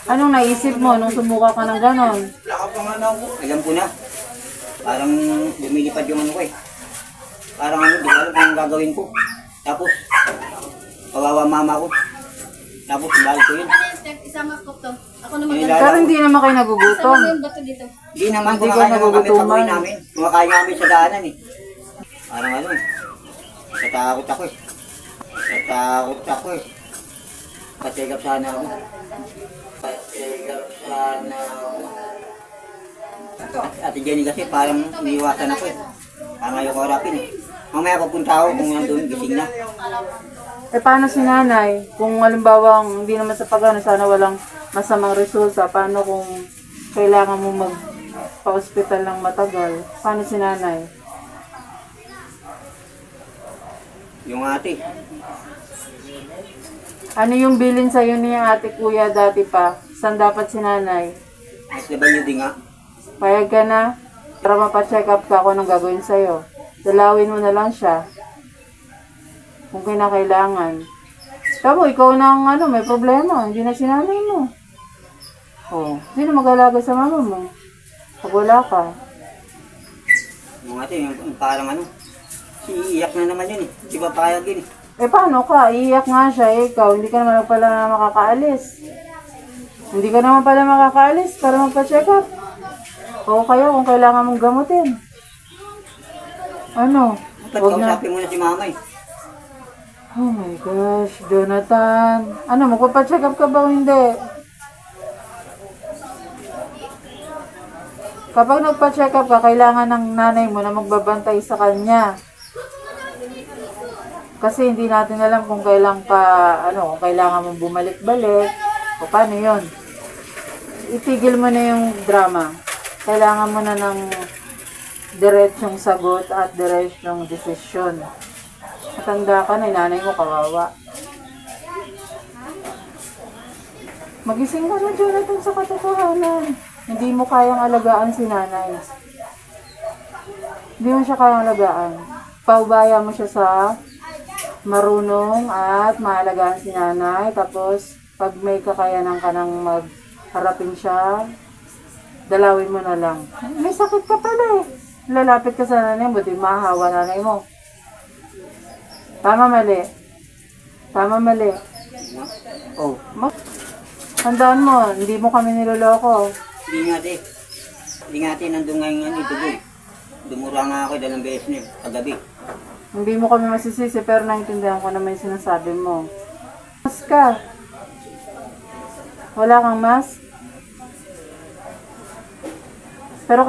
Anong naisip mo nung sumuka ka ng ganon? Alam ko na. Parang lumilipad yung ano ko eh. Parang ano, di ko alam kung anong gagawin ko. Tapos, kawawa mama ko. Tapos, balik ko yun. Isama ko to. Ako naman Pero hindi naman kayo nagugutom. yung bato dito. Hindi naman, Hindi ka kumakain naman kami nagugutuman. pag-uwi namin. Kumakain namin sa daanan eh. Parang ano eh. Natakot ako eh. Natakot ako eh. Patigap sana ako. Patigap sana ako. Ate Jenny kasi parang niiwasan ako eh. Parang ayaw ko harapin eh. Mamaya papunta ako kung nandun, gising na. Eh paano si nanay? Kung halimbawa hindi naman sa pag-ano, sana walang masamang resulta. Paano kung kailangan mo magpa-hospital ng matagal? Paano si nanay? Yung ate. Ano yung bilin sa'yo ni ate kuya dati pa? Saan dapat si nanay? SWD nga. Payag ka na? Para mapacheck up ka kung anong gagawin sa'yo. Dalawin mo na lang siya. Kung kinakailangan. Tamo, ikaw na ang ano, may problema. Hindi na si nanay mo. Oh, sino mag-alaga sa mama mo? Pag wala ka. Yung ate, yung parang ano. Iiyak na naman yun eh. Di ba payag yun eh. Eh paano ka? Iiyak nga siya eh. Ikaw, hindi ka naman pala makakaalis. Hindi ka naman pala makakaalis para magpa-check up. O kaya kung kailangan mong gamutin. Ano? Dapat Huwag na. kausapin mo na si mama eh. Oh my gosh, Jonathan. Ano, magpa-check up ka ba o hindi? Kapag nagpa-check up ka, kailangan ng nanay mo na magbabantay sa kanya. Kasi hindi natin alam kung kailan pa, ano, kung kailangan mong bumalik-balik. O paano yun? Itigil mo na yung drama. Kailangan mo na ng diretsyong sagot at diretsyong desisyon. Matanda ka na, nanay mo kawawa. Magising ka na, Jonathan, sa katotohanan. Hindi mo kayang alagaan si nanay. Hindi mo siya kayang alagaan. Paubaya mo siya sa marunong at maalagaan si nanay. Tapos, pag may kakayanan ka nang magharapin siya, dalawin mo na lang. May sakit ka pala eh. Lalapit ka sa nanay mo, di mahahawa nanay mo. Tama mali. Tama mali. Oh, tandaan mo, hindi mo kami niloloko. Hindi nga ate. Hindi nga ate, nandun nga yung ano, dugo. Dumura nga ako dalawang beses na kagabi. Hindi mo kami masisisi, pero naintindihan ko naman yung sinasabi mo. Mas ka. Wala kang mask? Pero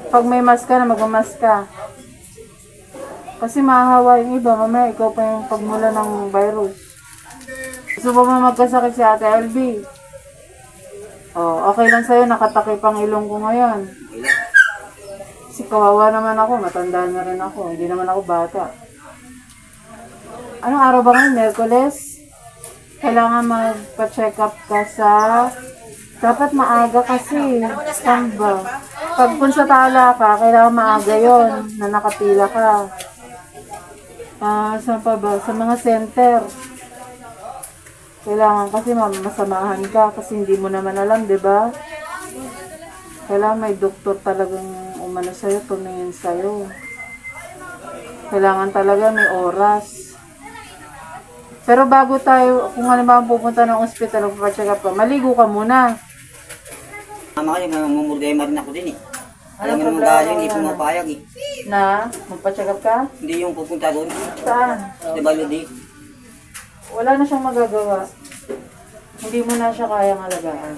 pag may mask ka na, magmamask ka. Kasi mahahawa yung iba, mamaya ikaw pa yung pagmula ng virus. Gusto mo magkasakit si Ate LB? Oh, okay lang sa'yo, nakatakip ang ilong ko ngayon. Kasi kawawa naman ako, matanda na rin ako, hindi naman ako bata. Anong araw ba ngayon? Merkules? Kailangan magpa-check up ka sa... Dapat maaga kasi. Saan ba? Pag kung sa tala ka, kailangan maaga yon na nakapila ka. Saan pa ba? Sa mga center. Kailangan kasi masamahan ka kasi hindi mo naman alam, di ba? Kailangan may doktor talagang umano sa'yo, tumingin sa'yo. Kailangan talaga may oras. Pero bago tayo, kung halimbawa pupunta ng ospital, magpa-check up ka, maligo ka muna. Mama kasi mamumurdema rin ako din eh. Alam mo naman problema dahil hindi wala na? pumapayag eh. Na, magpa-check up ka? Hindi yung pupunta doon. Saan? SWD. Wala na siyang magagawa. Hindi mo na siya kayang alagaan.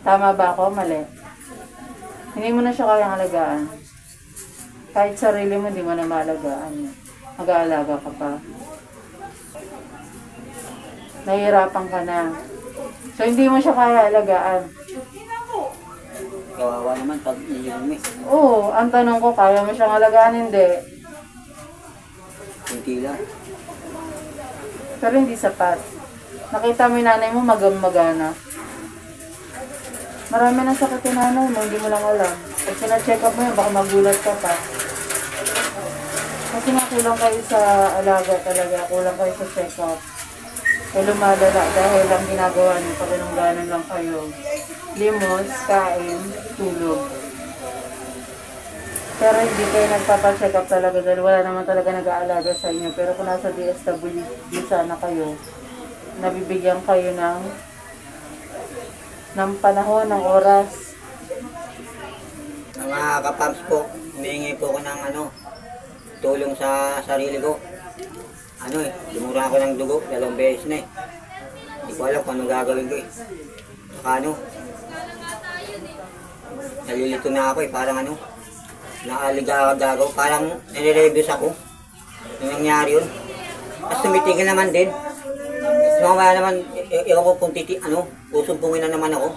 Tama ba ako? Mali. Hindi mo na siya kayang alagaan. Kahit sarili mo, hindi mo na maalagaan. Mag-aalaga ka pa. Nahihirapan ka na. So, hindi mo siya kaya alagaan. Kawawa naman pag iyon eh. Oo, ang tanong ko, kaya mo siyang alagaan? Hindi. Kunti lang. Pero hindi sapat. Nakita mo yung nanay mo magana. Marami na sakit yung nanay mo, hindi mo lang alam. Pag sina-check up mo yun, baka magulat ka pa. Kasi nga kulang kayo sa alaga talaga, kulang kayo sa check up. ay lumalala dahil ang ginagawa niyo pag ganun lang kayo. Limos, kain, tulog. Pero hindi kayo nagpapacheck up talaga dahil wala naman talaga nag-aalaga sa inyo. Pero kung nasa DSWD sana kayo, nabibigyan kayo ng panahon, ng oras. Mga kapams po, humingi po ko ng tulong sa sarili ko. Lumura ako ng dugo, 2 beses na eh. Hindi ko alam kung anong gagawin ko eh. Saka nalilito na ako eh, parang naaligaw, parang nire-reviews ako. Yung nangyari yun. Tapos tumitigil naman din. Mamaya naman, ewan ko kung pusumpungin na naman ako.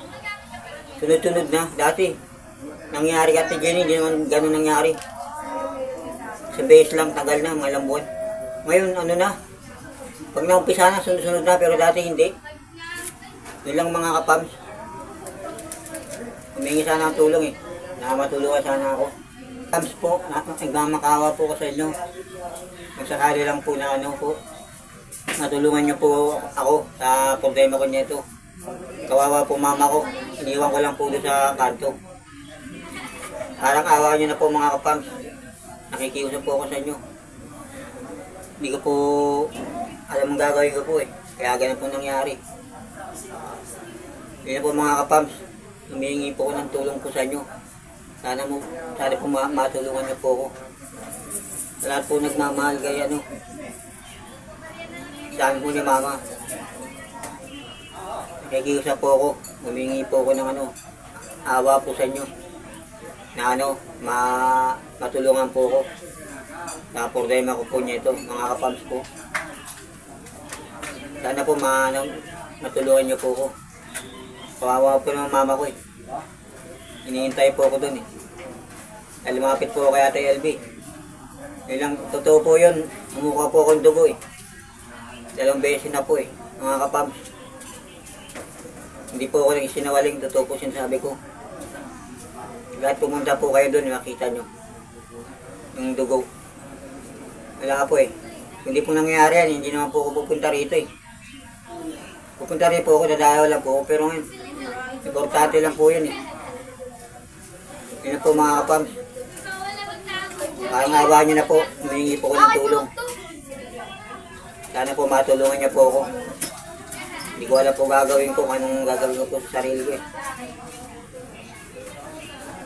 Sunod-sunod na, dati. Nangyari ka kay Jenny, hindi naman ganun nangyari. Sa base lang, tagal na, mga ilang buwan. Ngayon, pag naumpisa na, sunod-sunod na, pero dati hindi. Yun lang mga kapams. Humingi sana ang tulong eh. Namatulungan sana ako. Kapams po, nagmamakawa po ko sa inyo. Kung sakali lang po na matulungan niyo po ako sa problema ko nito. Kawawa po mama ko. Iniwan ko lang po doon sa kanto. Parang awa niyo na po mga kapams. Nakikiusap po ako sa inyo. Hindi ko po alam ang gagawin ko po eh. Kaya ganun po nangyari. Yun po mga kapams. Humihingi po ko ng tulong po sa inyo. Sana po matulungan niyo po ako. Sa lahat po nagmamahal kay saan po ni mama. Nakikiusap po ako. Humingi po ako ng awa po sa inyo. Na matulungan po ako. Sa problema ko po nito, mga kapams po. Sana po matulungan niyo po ako. Kawawa po ng mama ko eh. Iniintay po ako dun eh. Dahil lumapit po ako kay Ate LB. Totoo po yun. Umukha po akong dugo eh. 2 beses na po eh, mga kapams. Hindi po ako nagsinungaling, totoo po sinasabi ko. Lahat pumunta po kayo doon, makita nyo. Yung dugo. Wala po eh. Hindi po nangyayari yan, hindi naman po ako pupunta rito eh. Pupunta rin po ako, dadayo lang po ako, pero ngayon, importante lang po yun eh. Yun na po mga kapams. Parang awa nyo na po, humingi po ko ng tulong. Sana po matulungan niyo po ako. Hindi ko alam po gagawin ko kung anong gagawin ko po sa sarili ko eh.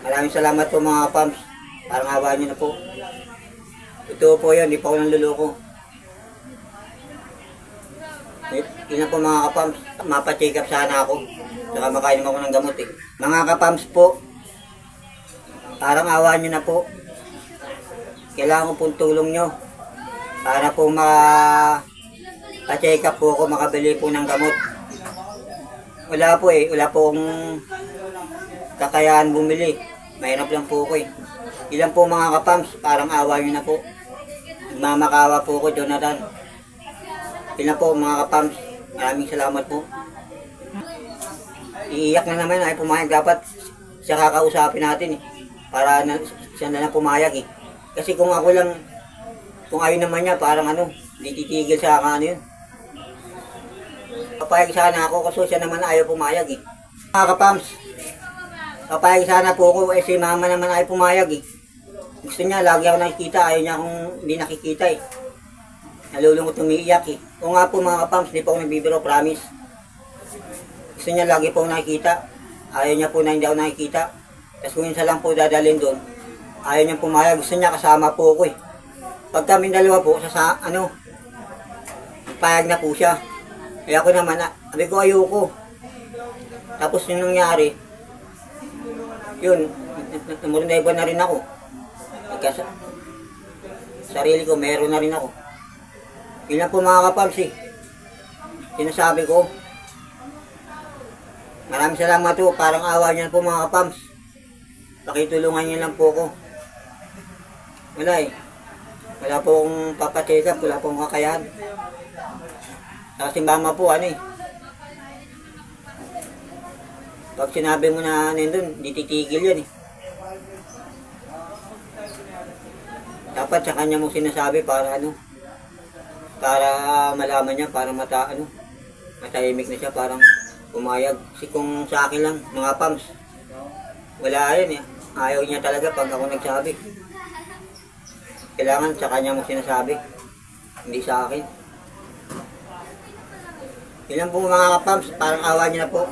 Maraming salamat po mga kapams. Parang awa niyo na po. Totoo po yun, hindi pa ako nanluloko. Yun na po mga kapams. Mapacheck up sana ako. Saka makainom ako ng gamot eh. Mga kapams po, parang awa niyo na po. Kailangan ko pong tulong nyo. Para po pa-check up po ako, makabili po ng gamot. Wala po eh, wala pong kakayahan bumili. Mahirap lang po ako eh. Ilan po mga kapams, parang awa nyo na po. Nagmamakawa po ako, Jonathan. Ilan po mga kapams, maraming salamat po. Iiyak na naman ay pumayag, dapat siya kakausapin natin eh. Para siya na lang pumayag eh. Kasi kung ako lang, kung ayaw naman niya, parang hindi titigil sa yun. Papayag sana ako kasi siya naman ayaw pumayag eh. Mga kapams, papayag sana po ako si mama naman ayaw pumayag eh. Gusto niya, lagi ako nakikita, ayaw niya akong hindi nakikita eh. Nalulungkot umiiyak eh. O nga po mga kapams, hindi po ako nagbibiro, promise. Gusto niya, lagi po nakikita. Ayaw niya po na hindi ako nakikita. Tapos kung minsan lang po dadalhin doon, ayaw niya pumayag. Gusto niya kasama po ako eh. Pag kami dalawa po, payag na po siya. Kaya ako naman, sabi ko ayoko. Tapos yung nangyari, yun, namuruneba na rin ako. Sarili ko, meron na rin ako. Yun lang po mga kapams eh. Sinasabi ko. Maraming salamat po, parang awa niyan po mga kapams. Pakitulungan niyo lang po ako. Wala eh. Wala po akong papacheck up, wala po akong kakayahan. Kasi mama po, pag sinabi mo na nandun, hindi titigil yan eh. Dapat sa kanya mo sinasabi para para malaman niya, para Matahimik na siya, parang pumayag. Kasi kung sa akin lang, mga pams, wala yun eh. Ayaw niya talaga pag ako nagsabi. Kailangan sa kanya mo sinasabi, hindi sa akin. Ilan po mga kapams, parang awa niya na po.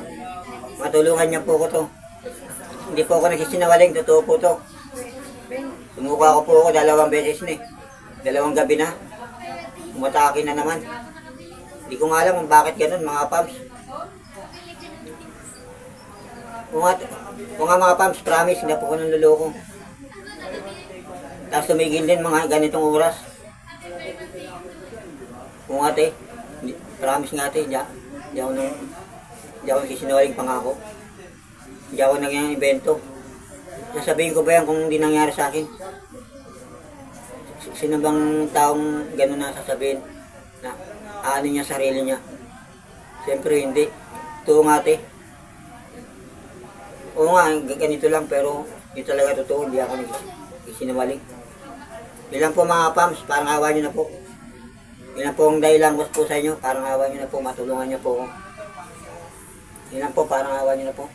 Matulungan niya po ko to. Hindi po ako nagsisinungaling, totoo po to. Sumuka ko po ako 2 beses na eh. 2 gabi na. Umatake na naman. Hindi ko nga alam kung bakit ganun mga kapams. Kung nga mga pams, promise, hindi po ko nang luloko. Tapos tumigil din mga ganitong oras. Kung ate, promise nga ate, hindi ako nagsisinungaling pangako. Hindi ako nag-invento. Sasabihin ko ba yan kung hindi nangyari sa akin? Sino bang taong gano'n na sasabihin na aanin niya sarili niya? Siyempre hindi. Ito nga ate. Oo nga, ganito lang pero hindi talaga totoo, hindi ako nagsisinungaling. Ilan po mga pams, parang awa niyo na po. Ilan po ang dahilan ko po sa inyo, parang awa niyo na po, matulungan niyo po ako. Ilan po, parang awa niyo na po.